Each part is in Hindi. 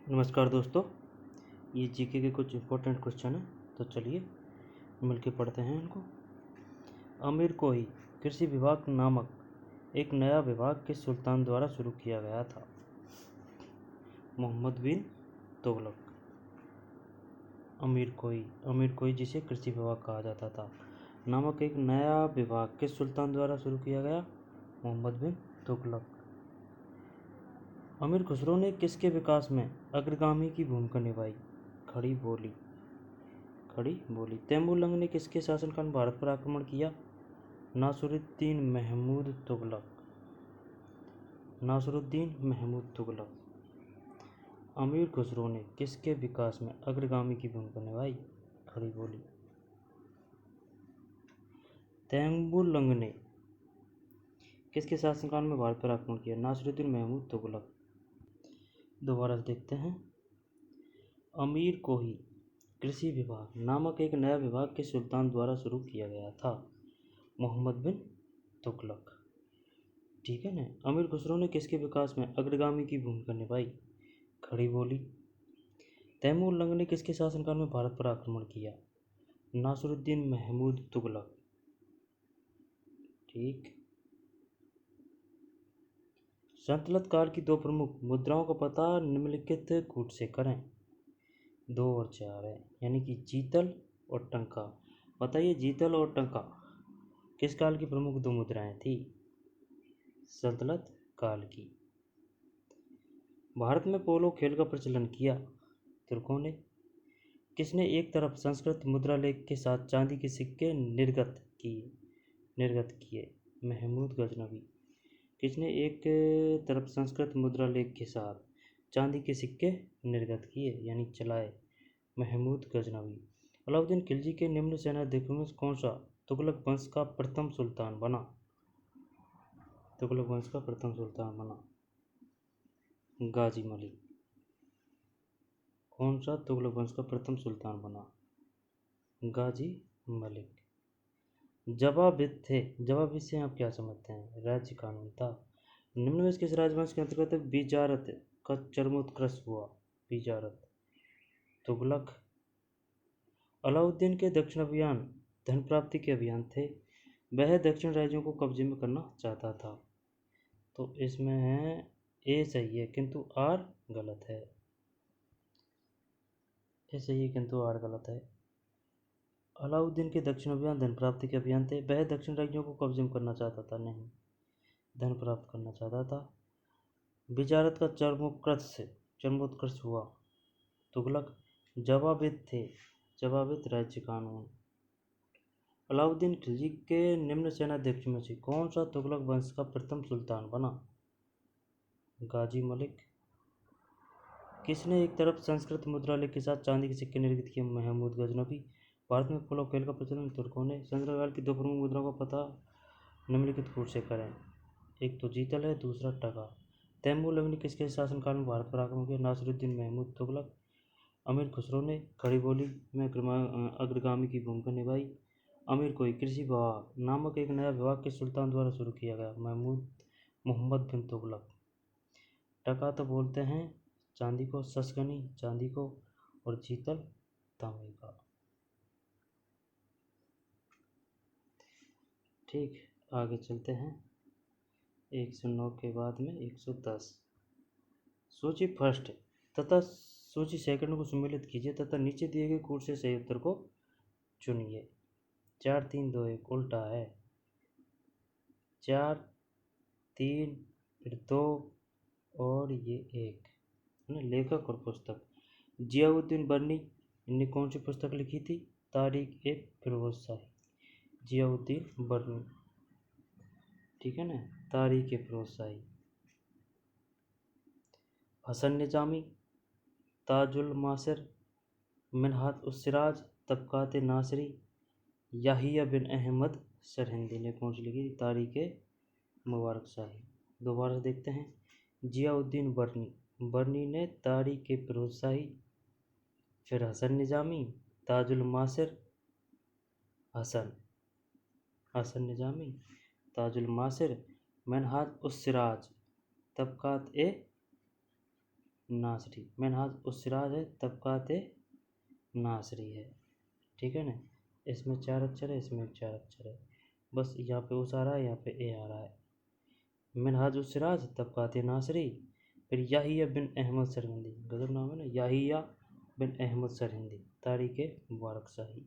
नमस्कार दोस्तों, ये जीके के कुछ इम्पोर्टेंट क्वेश्चन हैं, तो चलिए मिलके पढ़ते हैं इनको। अमीर कोही कृषि विभाग नामक एक नया विभाग किस सुल्तान द्वारा शुरू किया गया था? मोहम्मद बिन तुगलक। अमीर कोही जिसे कृषि विभाग कहा जाता था नामक एक नया विभाग किस सुल्तान द्वारा शुरू किया गया? मोहम्मद बिन तुगलक। अमीर खुसरो ने किसके विकास में अग्रगामी की भूमिका निभाई? खड़ी बोली। तैमूर लंग ने किसके शासनकाल में भारत पर आक्रमण किया? नासिरुद्दीन महमूद तुगलक। अमीर खुसरो ने किसके विकास में अग्रगामी की भूमिका निभाई? खड़ी बोली। तैमूर लंग ने किसके शासनकाल में भारत पर आक्रमण किया? नासिरुद्दीन महमूद तुगलक। दोबारा देखते हैं। अमीर कोही कृषि विभाग नामक एक नया विभाग किस सुल्तान द्वारा शुरू किया गया था? मोहम्मद बिन तुगलक। ठीक है ना। अमीर खुसरो ने किसके विकास में अग्रगामी की भूमिका निभाई? खड़ी बोली। तैमूर लंग ने किसके शासनकाल में भारत पर आक्रमण किया? नासिरुद्दीन महमूद तुगलक। ठीक। सल्तनत काल की दो प्रमुख मुद्राओं का पता निम्नलिखित कूट से करें। 2 और 4 है, यानी कि जीतल और टंका। बताइए, जीतल और टंका किस काल की प्रमुख 2 मुद्राएं थी? सल्तनत काल की। भारत में पोलो खेल का प्रचलन किया तुर्कों ने। किसने एक तरफ संस्कृत मुद्रा लेख के साथ चांदी के सिक्के निर्गत किए? महमूद गजनवी। किसने एक तरफ संस्कृत मुद्रा लेख के साथ चांदी के सिक्के निर्गत किए, यानी चलाए? महमूद गजनवी। अलाउद्दीन खिलजी के निम्न सेनाध्यक्षों में कौन सा तुगलक वंश का प्रथम सुल्तान बना? गाजी मलिक। कौन सा तुगलक वंश का प्रथम सुल्तान बना? गाजी मलिक। जवाबित से आप क्या समझते हैं? राज्य कानून था। निम्न में किस राजवंश के अंतर्गत बिजारत का चरमोत्कर्ष हुआ? बिजारत। तुगलक। अलाउद्दीन के दक्षिण अभियान धन प्राप्ति के अभियान थे। वह दक्षिण राज्यों को कब्जे में करना चाहता था। तो इसमें है ए सही है किंतु आर गलत है। ए सही है किंतु आर गलत है। अलाउद्दीन के दक्षिण अभियान धन प्राप्ति के अभियान थे। वह दक्षिण राज्यों को कब्जे में करना चाहता था, नहीं, धन प्राप्त करना चाहता था। बिजारत का चरमोत्कर्ष हुआ तुगलक। जवाबित राज्य कानून। अलाउद्दीन खिलजी के निम्न सेनाध्यक्षों में से कौन सा तुगलक वंश का प्रथम सुल्तान बना? गाजी मलिक। किसने एक तरफ संस्कृत मुद्रा लेख के साथ चांदी के सिक्के निर्गत किए? महमूद गजनवी। भारत में पोलो खेल का प्रचलन तुर्कों ने। संस्कृत काल की 2 प्रमुख मुद्राओं का पता निम्नलिखित कूट से करें। एक तो जीतल है, दूसरा टका। तैमूर लंग ने किसके शासनकाल में भारत पर आक्रमण किया? नासिरुद्दीन महमूद तुगलक। अमीर खुसरो ने खड़ी बोली में अग्रगामी की भूमिका निभाई। अमीर कोही कृषि विभाग नामक एक नया विभाग किस सुल्तान द्वारा शुरू किया गया? मोहम्मद बिन तुगलक। टका तो बोलते हैं चांदी को, ससगनी चांदी को, और जीतल तांबे का। ठीक, आगे चलते हैं। 109 के बाद में 110। सूची फर्स्ट तथा सूची सेकंड को सम्मिलित कीजिए तथा नीचे दिए गए कूट से सही उत्तर को चुनिए। 4 3 2 1 उल्टा है। 4 3 फिर 2 और ये 1 है ना। लेखक और पुस्तक जियाउद्दीन बर्नी ने कौन सी पुस्तक लिखी थी? तारीख ए फिरोज शाही। जियाउद्दीन बर्नी, ठीक है ना, तारीख ए फिरोज शाही। हसन निजामी ताजुल मासिर, मिन्हाज उस सिराज, तबकात नासरी, याहिया बिन अहमद सरहिंदी ने कौन सी लिखी थी? तारीख ए मुबारक शाही। दोबारा देखते हैं। जियाउद्दीन बर्नी ने तारीख ए फिरोज शाही, फिर हसन निजामी, ताजुल मासिर, हसन निजामी, ताजुल मासिर, मिन्हाज उस सिराज, तबकात ए नासरी। मिनहाज उस सिराज है तबकात नासरी है। ठीक है ना, इसमें 4 अक्षर है, इसमें 4 अक्षर है, बस यहाँ पे उस आ रहा है, यहाँ पे ए आ रहा है। मिनहाज उस सिराज तबकात नासरी। फिर याहिया बिन अहमद सरहिंदी, गजब नाम है ना, याहिया बिन अहमद सरहिंदी, तारीख मुबारक शाही।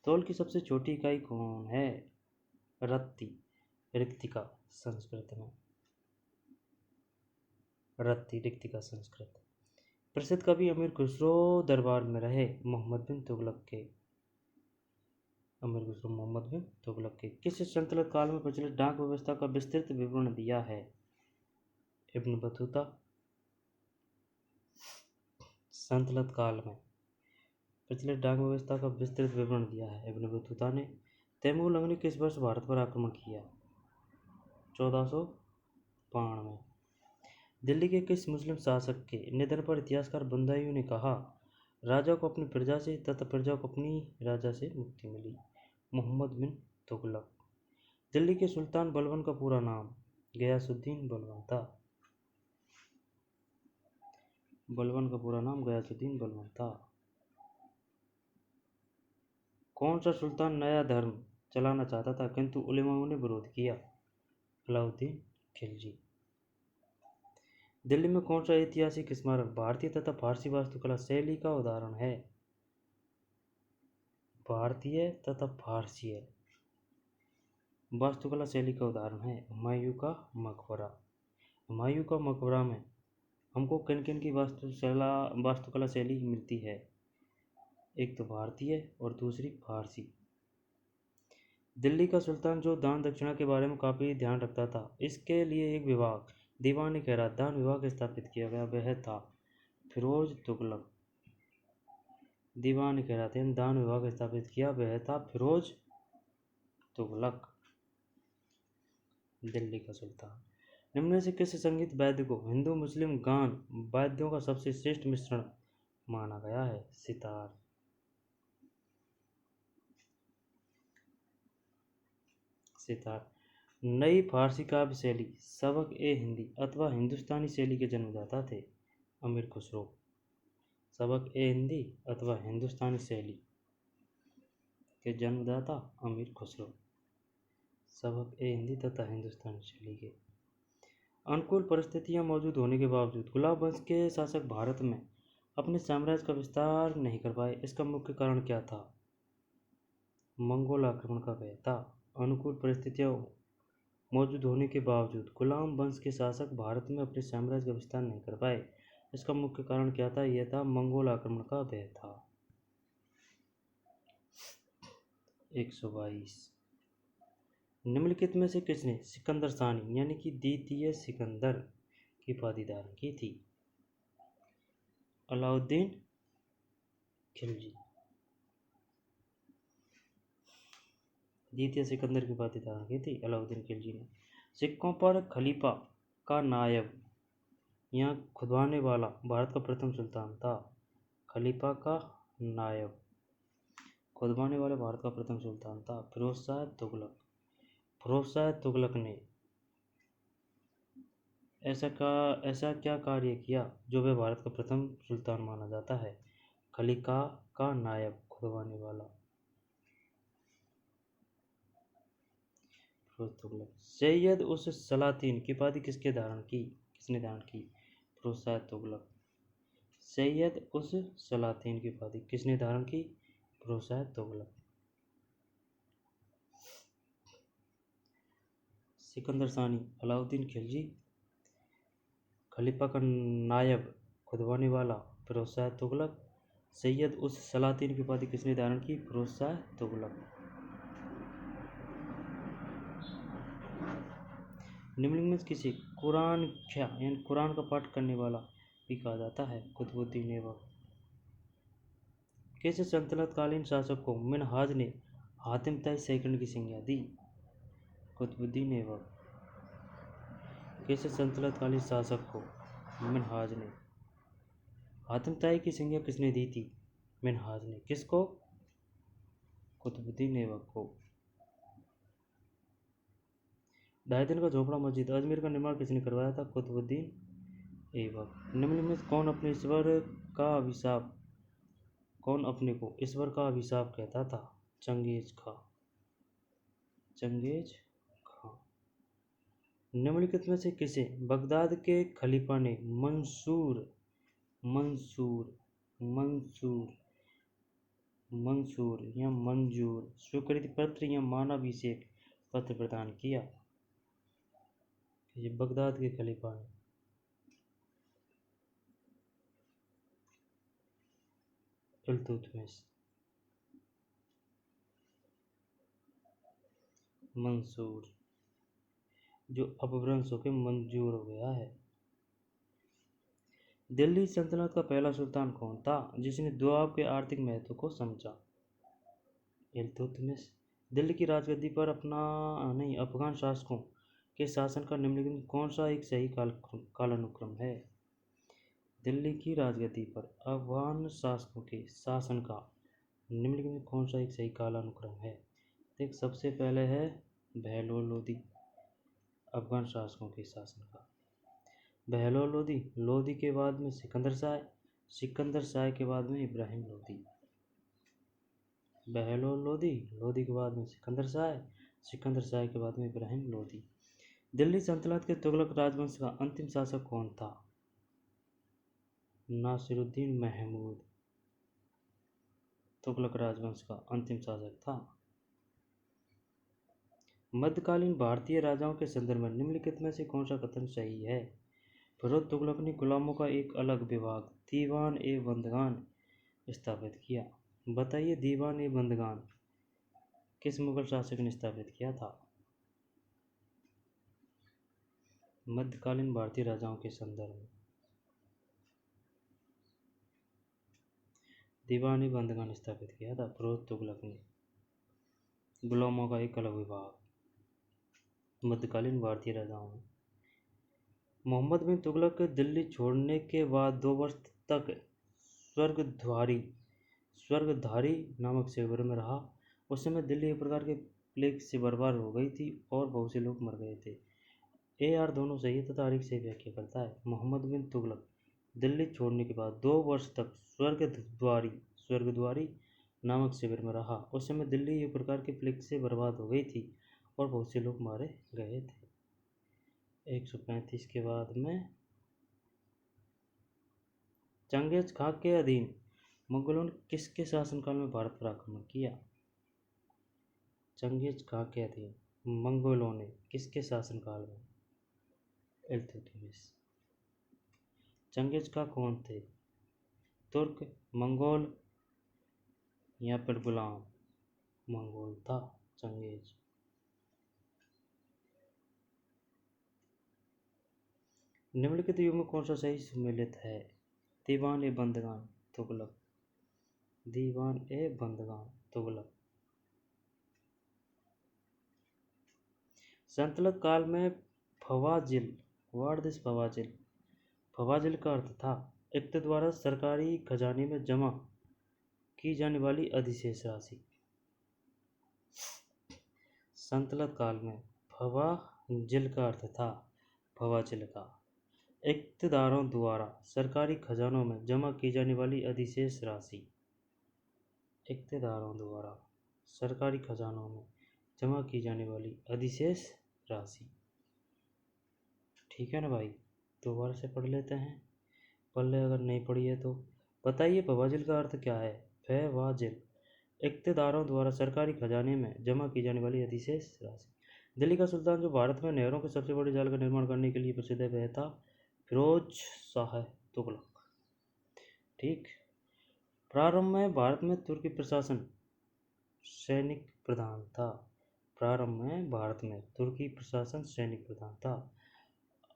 तौल की सबसे छोटी इकाई कौन है? रत्ती, रिक्तिका संस्कृत में, रत्ती रिक्तिका संस्कृत। प्रसिद्ध कवि अमीर खुसरो दरबार में रहे, मोहम्मद बिन तुगलक के। अमीर खुसरो मोहम्मद बिन तुगलक के। किस सल्तनत काल में प्रचलित डाक व्यवस्था का विस्तृत विवरण दिया है? Ibn Battuta. सल्तनत काल में प्रचलित डाक व्यवस्था का विस्तृत विवरण दिया है इब्न बतूता ने। तैमूर लंग ने किस वर्ष भारत पर आक्रमण किया? 1492। दिल्ली के किस मुस्लिम शासक के निधन पर इतिहासकार बंदायूं ने कहा, राजा को अपनी प्रजा से तथा प्रजा को अपनी राजा से मुक्ति मिली? मोहम्मद बिन तुगलक। दिल्ली के सुल्तान बलबन का पूरा नाम? गयासुद्दीन बलबन था। बलबन का पूरा नाम गयासुद्दीन बलबन था। कौन सा सुल्तान नया धर्म चलाना चाहता था किंतु उलेमाओं ने विरोध किया? अलाउद्दीन खिलजी। दिल्ली में कौन सा ऐतिहासिक स्मारक भारतीय तथा फारसी वास्तुकला शैली का उदाहरण है? भारतीय तथा फारसी वास्तुकला शैली का उदाहरण है हुमायूं का मकबरा। हुमायूं का मकबरा में हमको किन किन की वास्तुकला शैली मिलती है? एक तो भारतीय और दूसरी फारसी। दिल्ली का सुल्तान जो दान दक्षिणा के बारे में काफ़ी ध्यान रखता था, इसके लिए एक विभाग दीवान खैरात दान विभाग स्थापित किया गया, वह था फिरोज तुगलक। दीवान खैरात दान विभाग स्थापित किया, वह था फिरोज तुगलक, दिल्ली का सुल्तान। निम्न में से किस संगीत वाद्य को हिंदू मुस्लिम गान वाद्यों का सबसे श्रेष्ठ मिश्रण माना गया है? सितार। सितार। नई फारसी काव्य शैली सबक ए हिंदी अथवा हिंदुस्तानी शैली के जन्मदाता थे? अमीर खुसरो। सबक ए हिंदी अथवा हिंदुस्तानी शैली के जन्मदाता अमीर खुसरो। सबक ए हिंदी तथा हिंदुस्तानी शैली के। अनुकूल परिस्थितियां मौजूद होने के बावजूद गुलाब वंश के शासक भारत में अपने साम्राज्य का विस्तार नहीं कर पाए, इसका मुख्य कारण क्या था? मंगोल आक्रमण का भय था। अनुकूल परिस्थितियां मौजूद होने के बावजूद गुलाम वंश के शासक भारत में अपने साम्राज्य का विस्तार नहीं कर पाए, इसका मुख्य कारण क्या था? यह था मंगोल आक्रमण का भय था। 122। निम्नलिखित में से किसने सिकंदर सानी यानी कि द्वितीय सिकंदर की उपाधि धारण की थी? अलाउद्दीन खिलजी। द्वितीय सिकंदर की उपाधि धारण की थी अलाउद्दीन खिलजी ने। सिक्कों पर खलीफा का नायब या खुदवाने वाला भारत का प्रथम सुल्तान था? खलीफा का नायब खुदवाने वाले भारत का प्रथम सुल्तान था फिरोज शाह तुगलक। फिरोज शाह तुगलक ने ऐसा क्या कार्य किया जो वह भारत का प्रथम सुल्तान माना जाता है? खलीफा का नायब खुदवाने वाला फिरोज तुगलक। सैयद उस सलातीन की उपाधि किसने धारण की? फिरोज शाह तुगलक। सैयद उस सलातीन की उपाधि किसने धारण की? फिरोज शाह तुगलक। सिकंदर सानी अलाउद्दीन खिलजी, खलीफा का नायब खुदवाने वाला फिरोज शाह तुगलक, सैयद उस सलातीन की उपाधि किसने धारण की? फिरोज शाह तुगलक। निम्न में किसी कुरान यानी कुरान का पाठ करने वाला भी कहा जाता है? कुतुबुद्दीन ऐबक। किस सल्तनतकालीन शासक को मिनहाज ने हातिम ताई सेकंड की संज्ञा दी? कुतुबुद्दीन ऐबक। किस सल्तनतकालीन शासक को मिनहाज ने हातिम ताई की संज्ञा किसने दी थी? मिनहाज ने। किसको? कुतुबुद्दीन ऐबक को। ढाई दिन का झोपड़ा मस्जिद। अजमेर का निर्माण किसने करवाया था? कुतुबुद्दीन ऐबक। निम्न में कौन अपने को ईश्वर का अभिशाप कहता था? चंगेज खां। निम्नलिखित में से किसे बगदाद के खलीफा ने मंसूर या मंजूर स्वीकृति पत्र या मानाभिषेक पत्र प्रदान किया? ये बगदाद के खलीफा ने। इल्तुतमिश। मंसूर जो अपभ्रंश होकर मंजूर हो गया है। दिल्ली सल्तनत का पहला सुल्तान कौन था जिसने दोआब के आर्थिक महत्व को समझा? इल्तुतमिश। दिल्ली की राजगद्दी पर अफगान शासकों के शासन का निम्नलिखित में कौन सा एक सही कालानुक्रम है? दिल्ली की राजगद्दी पर अफगान शासकों के शासन का निम्नलिखित में कौन सा एक सही कालानुक्रम है? देख, सबसे पहले है बहलोल लोदी, अफगान शासकों के शासन का बहलोल लोदी के बाद में सिकंदर शाह के बाद में इब्राहिम लोदी। बहलोल लोदी के बाद में सिकंदर शाह के बाद में इब्राहिम लोदी। दिल्ली सल्तनत के तुगलक राजवंश का अंतिम शासक कौन था? नासिरुद्दीन महमूद तुगलक राजवंश का अंतिम शासक था। मध्यकालीन भारतीय राजाओं के संदर्भ में निम्नलिखित में से कौन सा कथन सही है? फिरोज तुगलक ने गुलामों का एक अलग विभाग दीवान ए बंदगान स्थापित किया। बताइए, दीवान ए बंदगान किस मुगल शासक ने स्थापित किया था? मध्यकालीन भारतीय राजाओं के संदर्भ में दीवान ए बंदगान स्थापित किया था फिरोज तुगलक ने। गुलामों का एक अलग विभाग मध्यकालीन भारतीय राजाओं में। मोहम्मद बिन तुगलक दिल्ली छोड़ने के बाद 2 वर्ष तक स्वर्गधारी नामक शिविर में रहा। उस समय दिल्ली एक प्रकार के प्लेग से बर्बाद हो गई थी और बहुत से लोग मर गए थे। AR दोनों सही है तथा तारीख से व्याख्या करता है। मोहम्मद बिन तुगलक दिल्ली छोड़ने के बाद 2 वर्ष तक स्वर्गद्वारी नामक शिविर में रहा। उस समय दिल्ली एक प्रकार के प्लेग से बर्बाद हो गई थी और बहुत से लोग मारे गए थे। 135 के बाद में चंगेज खां के अधीन मुगलों ने किसके शासनकाल में भारत पर आक्रमण किया? चंगेज खां के अधीन मंगोलों ने किसके शासनकाल में? इल्तुतमिश। चंगेज खां कौन थे? तुर्क, मंगोल या फिर गुलाम? मंगोल था चंगेज। निम्नलिखित युग में कौन सा सही सुमेलित है? दीवान ए बंदगान तुगलक। सल्तनत काल में फवाजिल का अर्थ था इक्त द्वारा सरकारी खजाने में जमा की जाने वाली अधिशेष राशि। सल्तनत काल में फवाजिल का अर्थ था इक्तदारों द्वारा सरकारी खजानों में जमा की जाने वाली अधिशेष राशि। इक्तदारों द्वारा सरकारी खजानों में जमा की जाने वाली अधिशेष राशि। ठीक है ना भाई, दोबारा से पढ़ लेते हैं, पढ़ले अगर नहीं पढ़ी है तो। बताइए, फवाजिल का अर्थ क्या है? फवाजिल इक्तदारों द्वारा सरकारी खजाने में जमा की जाने वाली अधिशेष राशि। दिल्ली का सुल्तान जो भारत में नहरों के सबसे बड़े जाल का निर्माण करने के लिए प्रसिद्ध है वह था फिरोज शाह तुगलक। ठीक। प्रारंभ में भारत में तुर्की प्रशासन सैनिक प्रधान था।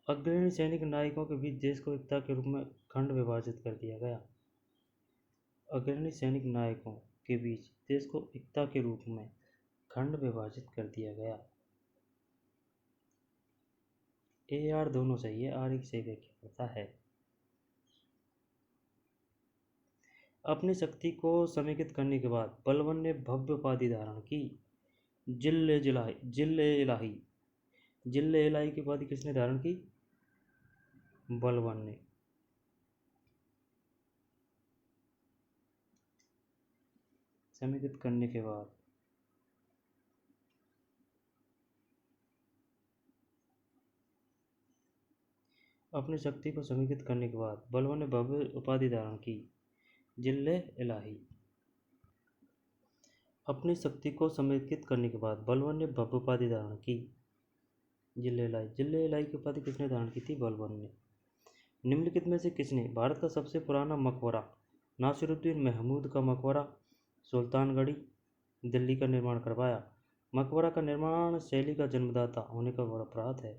अग्रणी सैनिक नायकों के बीच देश को एकता के रूप में खंड विभाजित कर दिया गया। अग्रणी सैनिक नायकों के बीच देश को एकता के रूप में खंड विभाजित कर दिया गया। AR दोनों सही है, R एक सही व्याख्या करता है। अपनी शक्ति को समेकित करने के बाद बलबन ने भव्य उपाधि धारण की, जिल्ल-ए-इलाही। जिले इलाई की उपाधि किसने धारण की? बलबन ने। समेकित करने के बाद अपनी शक्ति को समेकित करने के बाद बलबन ने भव्य उपाधि धारण की, जिले इलाही। अपनी शक्ति को समेकित करने के बाद बलबन ने भव्य उपाधि धारण की, जिले इलाही। जिले इलाही की उपाधि किसने धारण की थी? बलबन ने। निम्नलिखित में से किसने भारत का सबसे पुराना मकबरा नासिरुद्दीन महमूद का मकबरा सुल्तानगढ़ी दिल्ली का निर्माण करवाया? मकबरा का निर्माण शैली का जन्मदाता होने का गौरव प्राप्त है।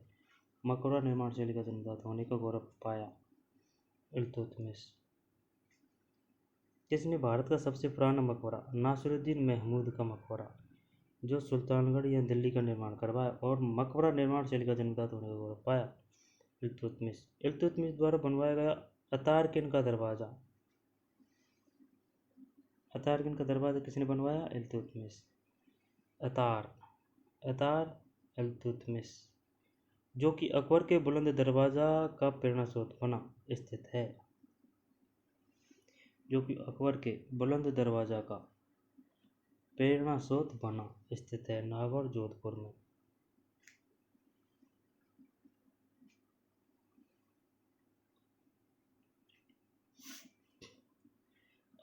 मकबरा निर्माण शैली का जन्मदाता होने का गौरव पाया, इल्तुतमिश। किसने भारत का सबसे पुराना मकबरा नासिरुद्दीन महमूद का मकबरा जो सुल्तानगढ़ या दिल्ली का निर्माण करवाया और मकबरा निर्माण शैली का जन्मदाता होने का गौरव पाया? इल्तुतमिश। इल्तुतमिश द्वारा बनवाया गया अतारकिन का दरवाजा। अतारकिन का दरवाजा किसने बनवाया? इल्तुतमिश। अतार इल्तुतमिश, जो कि अकबर के बुलंद दरवाजा का प्रेरणा स्रोत बना स्थित है। जो कि अकबर के बुलंद दरवाजा का प्रेरणा स्रोत बना स्थित है, नागौर जोधपुर में।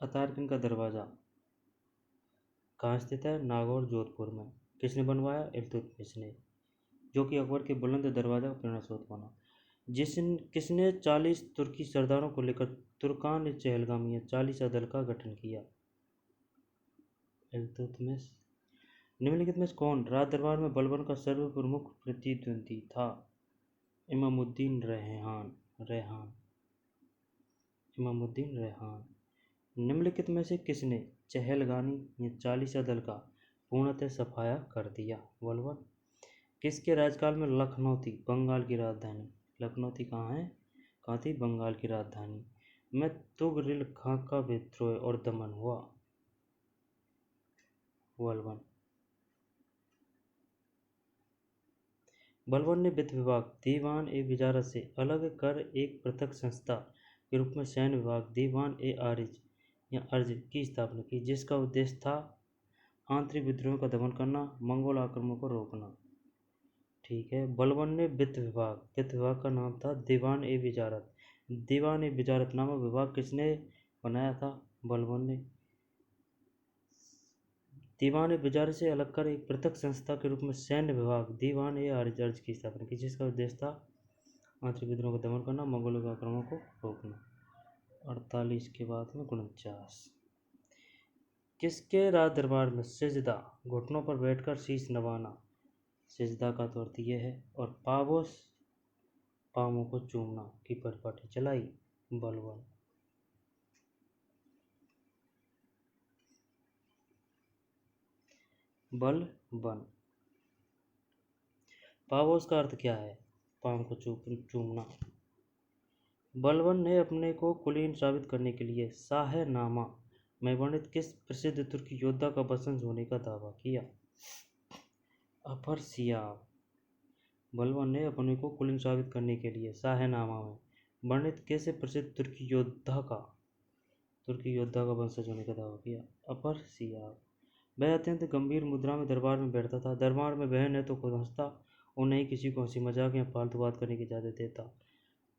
अतारकिन का दरवाजा कहाँ स्थित है? नागौर जोधपुर में। किसने बनवाया? इल्तुतमिश ने, जो कि अकबर के बुलंद दरवाजा का प्रेरणा स्रोत बना। किसने 40 तुर्की सरदारों को लेकर तुर्कान चहलगामी 40 दल का गठन किया? इल्तुतमिश। निम्नलिखित में कौन राज दरबार में बलबन का सर्वप्रमुख प्रतिद्वंदी था? इमामुद्दीन रेहान। इमामुद्दीन रेहान। निम्नलिखित में से किसने चहलगामी 40 दल का पूर्णतः सफाया कर दिया? बलबन। किसके राजकाल में लखनऊ थी बंगाल की राजधानी? लखनऊ थी कहाँ थी? बंगाल की राजधानी में तुगरिल खां का विद्रोह और दमन हुआ? बलबन। बलबन ने वित्त विभाग दीवान ए विजारत से अलग कर एक पृथक संस्था के रूप में सैन्य विभाग दीवान ए आरिज या अर्ज की स्थापना की, जिसका उद्देश्य था आंतरिक विद्रोह का दमन करना, मंगोल आक्रमण को रोकना। ठीक है। बलबन ने वित्त विभाग का नाम था दीवान ए विजारत। दीवान ए विजारत नामक विभाग किसने बनाया था? बलबन ने। दीवान ए विजारत से अलग कर एक पृथक संस्था के रूप में सैन्य विभाग दीवान ए आरिज की स्थापना की, जिसका उद्देश्य था आंतरिक विद्रोह का दमन करना, मंगोलों के आक्रमण को रोकना। 48 के बाद में 49। किसके राज दरबार में सिजदा घुटनों पर बैठकर शीश नवाना, सिजदा का तो अर्थ यह है, और पावोस पाँवों को चूमना की परिपाटी चलाई? बलबन। बलबन। पावोस का अर्थ क्या है? पाँव को चूमना। बलबन ने अपने को कुलीन साबित करने के लिए शाहनामा में वर्णित किस प्रसिद्ध तुर्की योद्धा का वंशज होने का दावा किया? अफरसियाब। बलबन ने अपने को कुलीन साबित करने के लिए शाहनामा में वर्णित कैसे प्रसिद्ध तुर्की योद्धा का वंशज होने का दावा किया? अफरसियाब। वह अत्यंत गंभीर मुद्रा में दरबार में बैठता था। दरबार में वह न तो खुद हंसता और न ही किसी को हंसी मजाक या फालतू बात करने की इजाजत देता।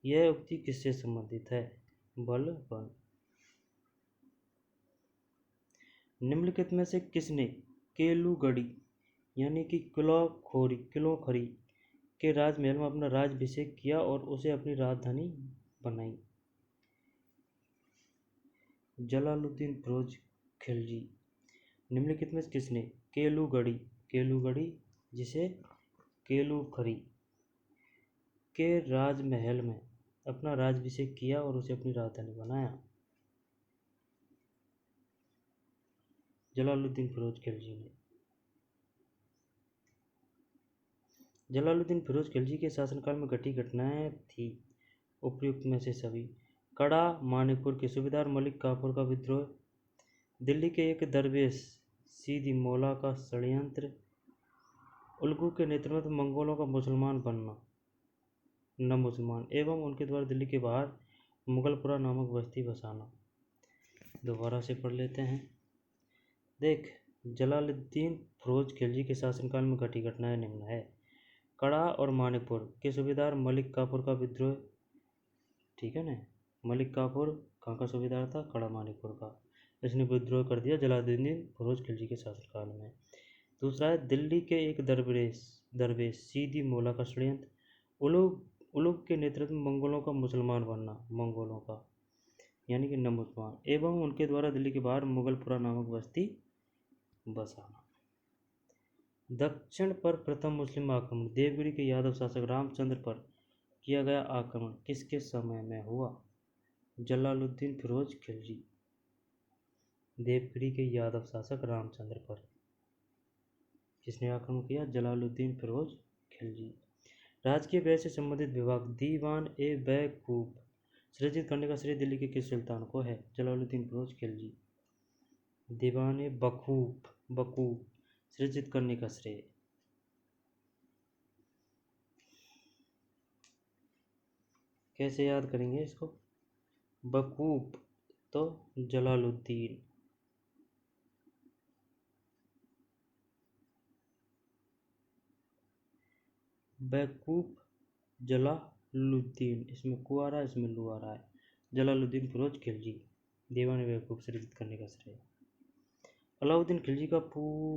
यह उक्ति किससे संबंधित है? बलबन। निम्नलिखित में से किसने केलूगढ़ी यानी कि किलोखरी के राजमहल में अपना राज्याभिषेक किया और उसे अपनी राजधानी बनाई? जलालुद्दीन फिरोज खिलजी। निम्नलिखित में किसने केलूगढ़ी जिसे केलूखरी के राजमहल में अपना राज्याभिषेक किया और उसे अपनी राजधानी बनाया? जलालुद्दीन फिरोज खिलजी ने। जलालुद्दीन फिरोज खिलजी के शासनकाल में घटी घटनाएं थी उपयुक्त में से सभी। कड़ा मानिकपुर के सूबेदार मलिक काफूर का विद्रोह, दिल्ली के एक दरवेश सीदी मौला का षड्यंत्र, उलगू के नेतृत्व में मंगोलों का मुसलमान बनना, न मुसलमान, एवं उनके द्वारा दिल्ली के बाहर मुगलपुरा नामक बस्ती बसाना। दोबारा से पढ़ लेते हैं। देख, जलालुद्दीन फिरोज खिलजी के शासनकाल में घटी घटनाएं निम्न है। कड़ा और मानिकपुर के सूबेदार मलिक काफूर का विद्रोह, ठीक है ना। मलिक काफूर कहाँ का सूबेदार था? कड़ा मानिकपुर का। इसने विद्रोह कर दिया जलालुद्दीन फिरोज खिलजी के शासनकाल में। दूसरा है दिल्ली के एक दरवेश सीधी मौला का षड्यंत्र। उलुग के नेतृत्व में मंगोलों का मुसलमान बनना, मंगोलों का यानी कि न मुसलमान, एवं उनके द्वारा दिल्ली के बाहर मुगलपुरा नामक बस्ती बसाना। दक्षिण पर प्रथम मुस्लिम आक्रमण, देवगिरी के यादव शासक रामचंद्र पर किया गया आक्रमण किसके समय में हुआ? जलालुद्दीन फिरोज खिलजी। देवगिरी के यादव शासक रामचंद्र पर किसने आक्रमण किया? जलालुद्दीन फिरोज खिलजी। राजकीय व्यय से संबंधित विभाग दीवान ए बैकूफ सृजित करने का श्रेय दिल्ली के किस सुल्तान को है? जलालुद्दीन फिरोज खिलजी। दीवान ए बकूफ सृजित करने का श्रेय कैसे याद करेंगे इसको? बकूफ तो जलालुद्दीन, बैकूफ जलालुद्दीन, इसमें कु आ रहा है, इसमें लू आ रहा है। जलालुद्दीन फिरोज खिलजी, दीवान बैकूफ सृजित करने का श्रेय। अलाउद्दीन खिलजी का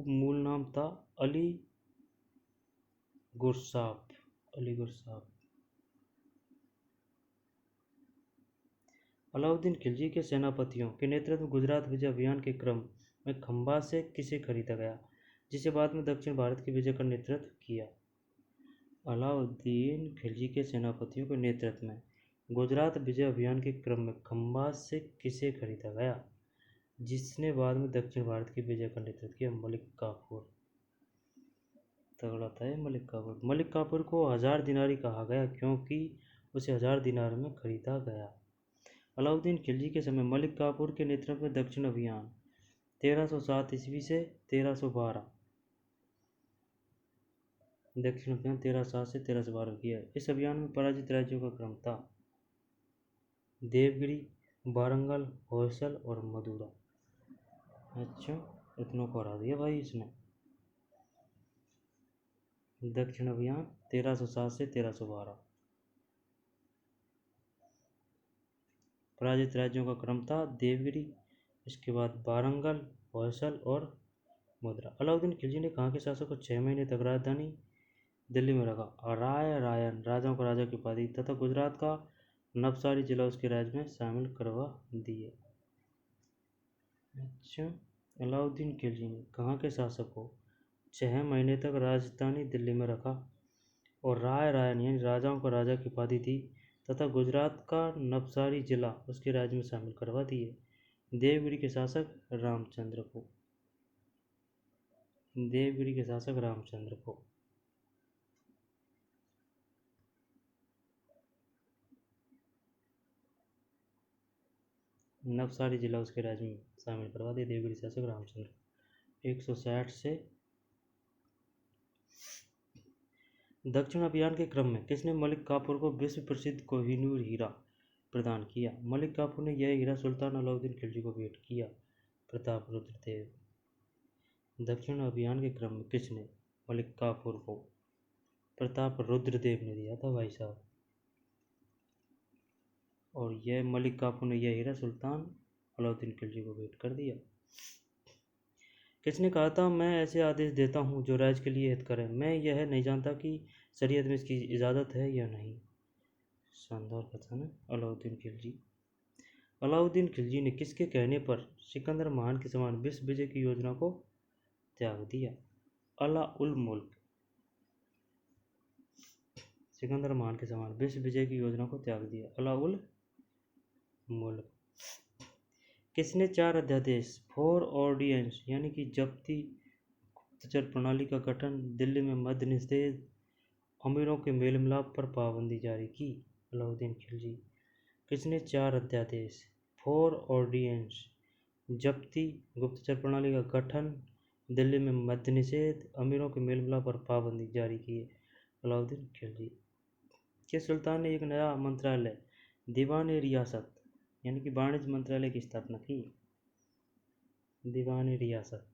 मूल नाम था अली गुरसाप। अलाउद्दीन खिलजी के सेनापतियों के नेतृत्व में गुजरात विजय अभियान के क्रम में खंबा से किसे खरीदा गया, जिसे बाद में दक्षिण भारत की विजय का नेतृत्व किया? अलाउद्दीन खिलजी के सेनापतियों के नेतृत्व में गुजरात विजय अभियान के क्रम में खंबा से किसे खरीदा गया, जिसने बाद में दक्षिण भारत की विजय का नेतृत्व किया? मलिक काफूर। तगड़ा था ये मलिक काफूर। मलिक काफूर को 1000 दिनारी कहा गया क्योंकि उसे 1000 दिनार में खरीदा गया। अलाउद्दीन खिलजी के समय मलिक काफूर के नेतृत्व में दक्षिण अभियान 1307 ईस्वी से 1312, दक्षिण अभियान 1307 से 1312 किया। इस अभियान में पराजित राज्यों का क्रम था देवगिरी, वारंगल, होयसल और मदुरा। अच्छा, इतनों को हरा दिया भाई इसने। दक्षिण अभियान 1307 से 1312, पराजित राज्यों का क्रम था देवगिरी, इसके बाद वारंगल, होयसल और मदुरा। अलाउद्दीन खिलजी ने कहाँ के शासक को 6 महीने तक राजधानी दिल्ली में रखा? रायन राजाओं को राजा की उपाधि तथा गुजरात का नवसारी जिला उसके राज्य में शामिल करवा दिए। अच्छा, अलाउद्दीन खिलजी ने कहाँ के शासक को 6 महीने तक राजधानी दिल्ली में रखा और रायन यानी राजाओं को राजा की उपाधि दी तथा गुजरात का नवसारी जिला उसके राज्य में शामिल करवा दिए? देवगिरी के शासक रामचंद्र को। देवगिरी के शासक रामचंद्र को। नवसारी जिला उसके राज्य में शामिल करवा दिए, देवगिरी शासक रामचंद्र। 160 से। दक्षिण अभियान के क्रम में किसने मलिक काफूर को विश्व प्रसिद्ध कोहिनूर हीरा प्रदान किया? मलिक काफूर ने यह हीरा सुल्तान अलाउद्दीन खिलजी को भेंट किया। प्रताप रुद्रदेव। दक्षिण अभियान के क्रम में किसने मलिक काफूर को प्रताप रुद्रदेव ने दिया था भाई साहब, और यह मलिक काफूर ने यह हीरा सुल्तान अलाउद्दीन खिलजी को भेंट कर दिया। किसने कहा था मैं ऐसे आदेश देता हूँ जो राज्य के लिए हित करें, मैं यह नहीं जानता कि शरीयत में इसकी इजाज़त है या नहीं? शानदार कथन है अलाउद्दीन खिलजी। अलाउद्दीन खिलजी ने किसके कहने पर सिकंदर महान के समान विश्व विजय की योजना को त्याग दिया? अला उल मुल्क। सिकंदर महान के समान विश्व विजय की योजना को त्याग दिया, अला उल मुल्क। किसने 4 अध्यादेश फॉर ऑर्डिनेंस यानी कि जब्ती, गुप्तचर प्रणाली का गठन, दिल्ली में मद्य निषेध, अमीरों के मेल मिलाप पर पाबंदी जारी की? अलाउद्दीन खिलजी। किसने 4 अध्यादेश फॉर ऑर्डिनेंस, जब्ती, गुप्तचर प्रणाली का गठन, दिल्ली में मद्य निषेध, अमीरों के मेल मिलाप पर पाबंदी जारी की है। अलाउद्दीन खिलजी। किस सुल्तान ने एक नया मंत्रालय दीवान रियासत यानी कि वाणिज्य मंत्रालय की स्थापना की? दीवान रियासत,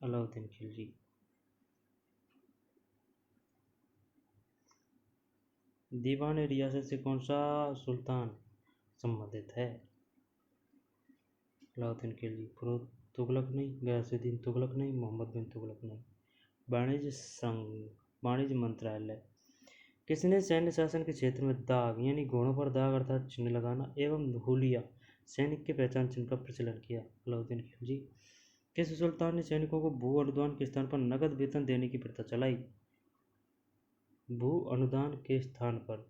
अलाउद्दीन खिलजी। दीवान रियासत से कौन सा सुल्तान संबंधित है? अलाउद्दीन खिलजी। फिरोज तुगलक नहीं, गयासुद्दीन तुगलक नहीं, मोहम्मद बिन तुगलक नहीं। वाणिज्य संघ, वाणिज्य मंत्रालय। किसने सैन्य शासन के क्षेत्र में दाग यानी घोड़ों पर दाग अर्थात चिन्ह लगाना एवं हुलिया सैनिक के पहचान चिन्ह का प्रचलन किया? अलाउद्दीन खिलजी। किस सुल्तान ने सैनिकों को भू अनुदान के स्थान पर नगद वेतन देने की प्रथा चलाई? भू अनुदान के स्थान पर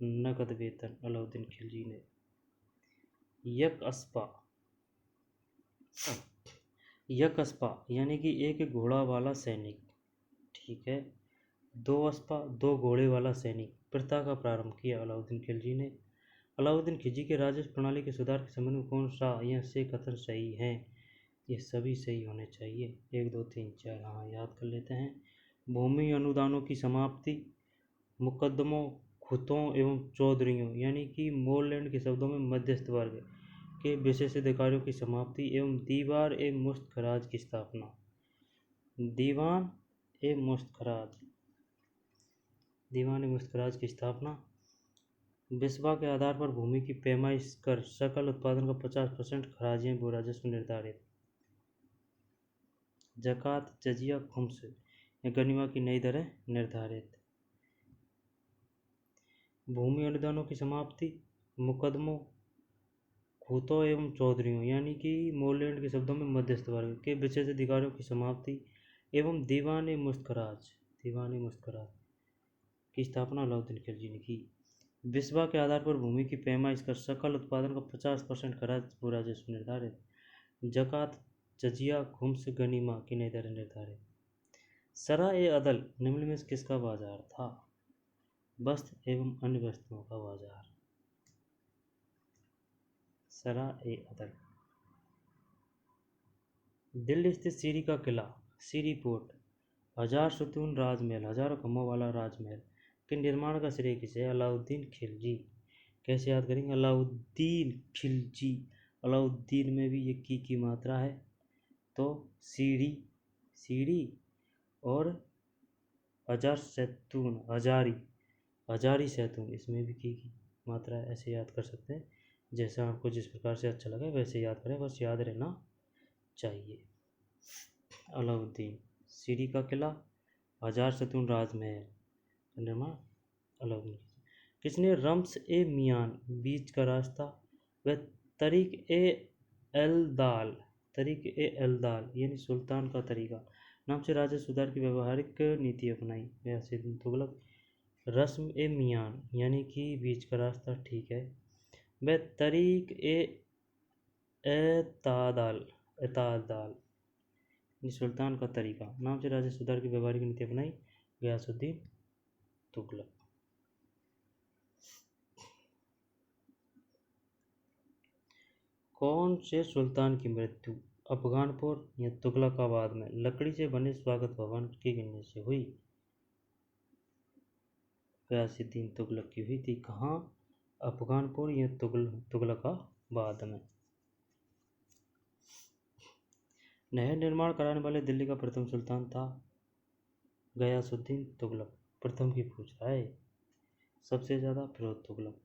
नगद वेतन, अलाउद्दीन खिलजी ने। यकस्पा, यकस्पा यानी कि एक घोड़ा वाला सैनिक, ठीक है। दो अस्पा, दो घोड़े वाला सैनिक प्रथा का प्रारंभ किया? अलाउद्दीन खिलजी ने। अलाउद्दीन खिलजी के राजस्व प्रणाली के सुधार के संबंध में कौन सा यह से कथन सही है? ये सभी सही होने चाहिए। 1 2 3 4, हाँ याद कर लेते हैं। भूमि अनुदानों की समाप्ति, मुकदमों, खुतों एवं चौधरियों यानी कि मोरलैंड के शब्दों में मध्यस्थ वर्ग के विशेषाधिकारियों की समाप्ति एवं दीवार ए मुश्त खराज की स्थापना। दीवान ए मुश्त खराज, दीवान ए मुश्त खराज की स्थापना। बिस्वा के आधार पर भूमि की पैमाइश कर सकल उत्पादन का 50% खराजियां भू राजस्व निर्धारित। जकात, जजिया, खुम्स या गनीमा की नई दरें निर्धारित। भूमि अनुदानों की समाप्ति, मुकदमों, खूतों एवं चौधरियों यानी कि मोरलैंड के शब्दों में मध्यस्थ वर्ग के विशेष अधिकारियों की समाप्ति एवं दीवान ए मुश्त खराज, दीवान ए मुश्त खराज की स्थापना अलाउद्दीन खिलजी ने की। बिस्वा के आधार पर भूमि की पैमाइश कर सकल उत्पादन का 50% खराज भू राजस्व निर्धारित। जकात, जजिया, खुम्स, गनीमा की नई दरें निर्धारित। सरा ए अदल निम्न में से किसका बाजार था? वस्त्र एवं अन्य वस्तुओं का बाजार। सरा ए अदल। दिल्ली स्थित सीरी का किला, सीरी फोर्ट, 1000 सुतून राजमहल, हजारों खम्भों वाला राजमहल के निर्माण का श्रेय किसे है? अलाउद्दीन खिलजी। कैसे याद करेंगे? अलाउद्दीन खिलजी। अलाउद्दीन में भी ये की मात्रा है, तो सीढ़ी, सीढ़ी और 1000 सैतून, हजारी, हजारी सैतून, इसमें भी की मात्रा है। ऐसे याद कर सकते हैं, जैसा आपको जिस प्रकार से अच्छा लगे वैसे याद करें, बस याद रहना चाहिए। अलाउद्दीन, सीरी का किला, 1000 सैतून राजमहल का निर्माण अलाउद्दीन। किसने रम्स ए मियान, बीच का रास्ता व तरीक ए एलदाल, तरीक ए एलदाल यानी सुल्तान का तरीका नाम से राजस्व सुधार की व्यवहारिक नीति अपनाई? गयासुद्दीन तुगलक। रस्म ए मियान यानी कि बीच का रास्ता, ठीक है। वह तरीक ए एतादाल, एतादाल सुल्तान का तरीका नाम से राजस्व सुधार की व्यवहारिक नीति अपनाई? गयासुद्दीन तुगलक। कौन से सुल्तान की मृत्यु अफगानपुर या तुगलकाबाद में लकड़ी से बने स्वागत भवन के गिरने से हुई? गयासुद्दीन तुगलक की हुई थी। कहाँ? अफगानपुर या तुगलकाबाद में। नहर निर्माण कराने वाले दिल्ली का प्रथम सुल्तान था? गयासुद्दीन तुगलक। प्रथम की पूछ रहा है, सबसे ज़्यादा फिरोज तुगलक।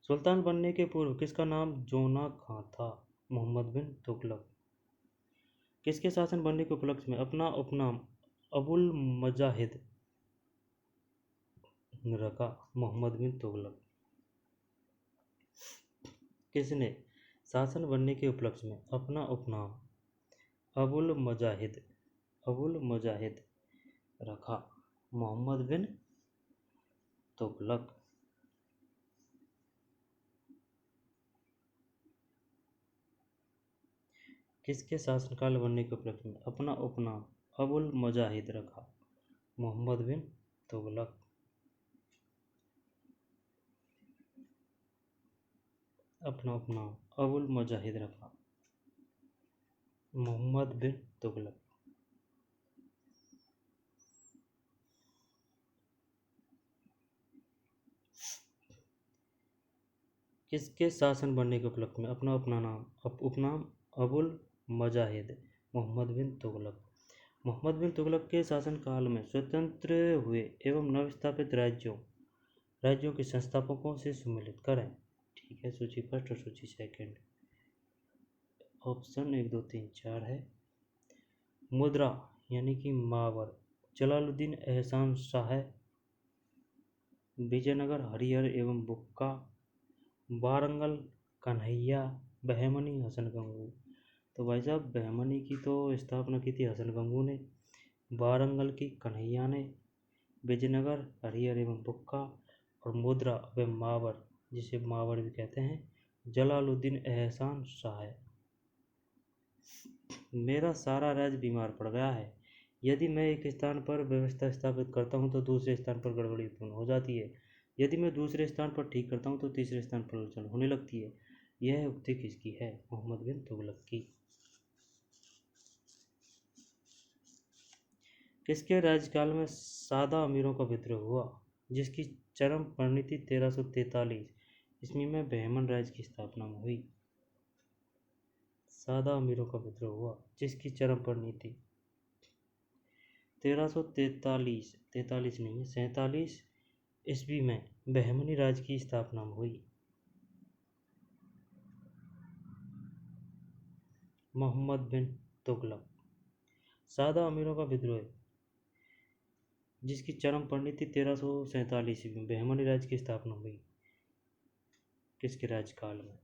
सुल्तान बनने के पूर्व किसका नाम जोना खां था? मोहम्मद बिन तुगलक। किसके शासन बनने के उपलक्ष्य में अपना उपनाम अबुल मजाहिद रखा? मोहम्मद बिन तुगलक। किसने शासन बनने के उपलक्ष्य में अपना उपनाम अबुल मजाहिद, अबुल मजाहिद रखा? मोहम्मद बिन तुगलक। किसके शासनकाल बनने के उपलक्ष्य में अपना उपनाम अबुल मजाहिद रखा? मोहम्मद बिन तुगलक। अपना उपनाम अबुल मजाहिद रखा। मोहम्मद बिन तुगलक। किसके शासन बढ़ने के उपलक्ष्य में अपना उपनाम अबुल मजाहिद मोहम्मद बिन तुगलक। मोहम्मद बिन तुगलक के शासनकाल में स्वतंत्र हुए एवं नवस्थापित राज्यों के संस्थापकों से सम्मिलित करें। ठीक है, सूची फर्स्ट और सूची सेकंड। ऑप्शन 1 2 3 4 है। मुद्रा यानी कि मावर जलालुद्दीन एहसान शाह, विजयनगर हरिहर एवं बुक्का, वारंगल कन्हैया, बहमनी हसन गंगू। तो भाई साहब बहमनी की तो स्थापना की थी हसन गंगू ने, वारंगल की कन्हैया ने, विजयनगर हरिहर एवं बुक्का, और मुद्रा व मावर जिसे मावर भी कहते हैं जलालुद्दीन एहसान शाह। मेरा सारा राज्य बीमार पड़ गया है। यदि मैं एक स्थान पर व्यवस्था स्थापित करता हूँ तो दूसरे स्थान पर गड़बड़ी उत्पन्न हो जाती है। यदि मैं दूसरे स्थान पर ठीक करता हूँ तो तीसरे स्थान पर उलझन होने लगती है। यह उक्ति किसकी है? मोहम्मद बिन तुगलक की। किसके राज्यकाल में सादा अमीरों का विद्रोह हुआ जिसकी चरम परिणति 1343 ईस्वी में बहमन राज्य की स्थापना में हुई? सादा अमीरों का विद्रोह हुआ जिसकी चरम परिणति 1343 नहीं है 47 ईस्वी में बहमनी राज्य की स्थापना में हुई। मोहम्मद बिन तुगलक। सादा अमीरों का विद्रोह जिसकी चरम परिणति 1347 ईस्वी में बहमनी राज्य की स्थापना हुई। किसके राज्यकाल में?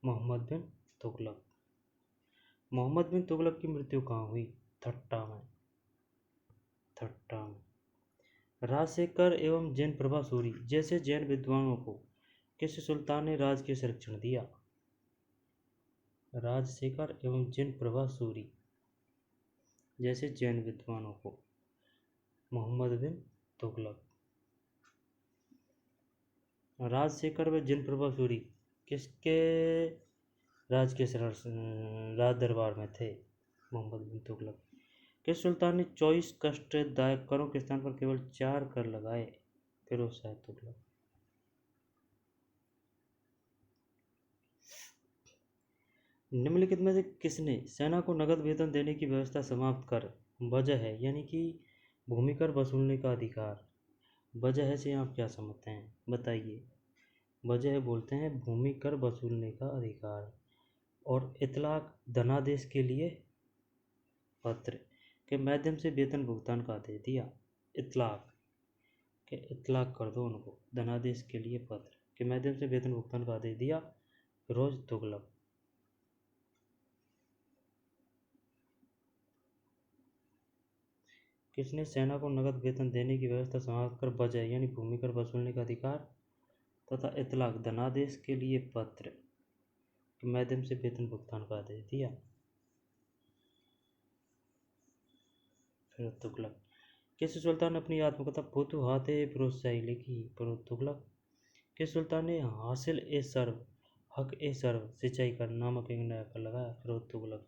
मोहम्मद बिन तुगलक। मोहम्मद बिन तुगलक की मृत्यु कहाँ हुई? थट्टा में। राजशेखर एवं जैन प्रभा सूरी जैसे जैन विद्वानों को किस सुल्तान ने राज के संरक्षण दिया? राजशेखर एवं जैन प्रभा सूरी जैसे जैन विद्वानों को मोहम्मद बिन तुगलक। राजशेखर व जैन प्रभा सूरी किसके राज दरबार में थे? मोहम्मद बिन तुगलक। किस सुल्तान ने 24 कष्टदायक करों के स्थान पर केवल 4 कर लगाए? फिरोज शाह तुगलक। निम्नलिखित में से किसने सेना को नगद वेतन देने की व्यवस्था समाप्त कर वजह है यानी कि भूमि कर वसूलने का अधिकार? वजह है से आप क्या समझते हैं बताइए? वजह है बोलते हैं भूमि कर वसूलने का अधिकार, और इतलाक धनादेश के लिए पत्र के माध्यम से वेतन भुगतान का आदेश दिया। इतलाक कर दो उनको, धनादेश के लिए पत्र के माध्यम से वेतन भुगतान का आदेश दिया फिरोज तुगलक। किसने सेना को नगद वेतन देने की व्यवस्था समाप्त कर वजह यानी भूमि कर वसूलने का अधिकार तथा इतलाक धनादेश के लिए पत्र के माध्यम से वेतन भुगतान का आदेश दिया? फिरोज तुगलक। किस सुल्तान ने अपनी आत्मकथा फुतुहात फिरोजशाही लिखी? फिरोज तुगलक। किस सुल्तान ने हासिल ए सर्व हक ए सर्व सिंचाई का नामक एक नया कर लगाया? फिरोज तुगलक।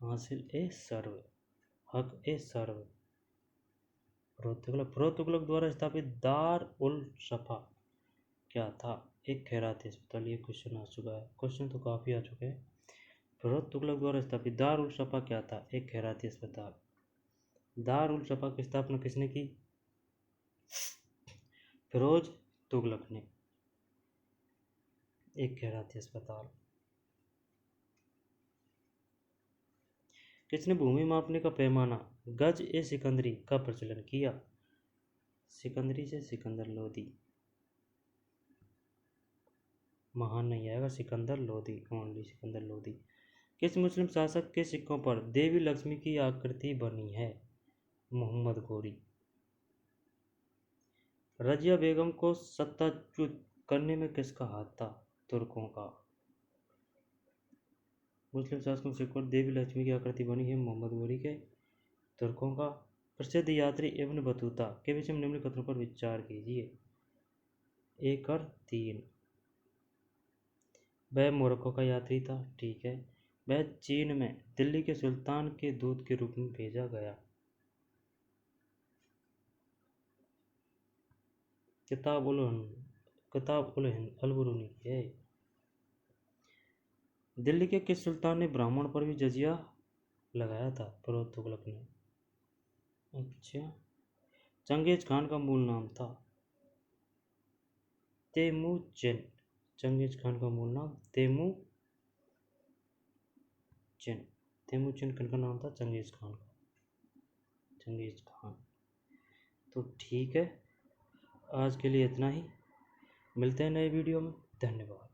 हासिल ए सर्व हक ए सर्व फिरोज तुगलक द्वारा स्थापित दार उल सफा क्या था? एक खैराती अस्पताल। ये क्वेश्चन आ चुका है, क्वेश्चन तो काफ़ी आ चुके हैं। फिरोज तुगलक द्वारा स्थापित दार उल सफा क्या था? एक खैराती अस्पताल। दार उल सफा की स्थापना किसने की? फिरोज तुगलक ने। एक खैराती अस्पताल। किसने भूमि मापने का पैमाना गज ए सिकंदरी का प्रचलन किया? सिकंदरी से सिकंदर लोदी। महान नहीं आएगा, सिकंदर लोदी, ओनली सिकंदर लोदी। किस मुस्लिम शासक के सिक्कों पर देवी लक्ष्मी की आकृति बनी है? मोहम्मद गोरी। रजिया बेगम को सत्ताच्युत करने में किसका हाथ था? तुर्कों का। मुस्लिम शासकों के सिक्कों पर देवी लक्ष्मी की आकृति बनी है मोहम्मद गोरी के, तुर्कों का। प्रसिद्ध यात्री इब्न बतूता के विषय में निम्न कथनों पर विचार कीजिए। 1 और 3। वह मोरक्को का यात्री था, ठीक है। वह चीन में दिल्ली के सुल्तान के दूत के रूप में भेजा गया। किताब उल हिंद अल-बरूनी की है। दिल्ली के किस सुल्तान ने ब्राह्मण पर भी जजिया लगाया था? फरोख्त तुगलक ने। अच्छा, चंगेज खान का मूल नाम था तेमुजिन। चंगेज खान का मूल नाम तेमुजिन। तेमुजिन किनका नाम था? चंगेज खान का। Genghis Khan. तो ठीक है, आज के लिए इतना ही। मिलते हैं नए वीडियो में। धन्यवाद।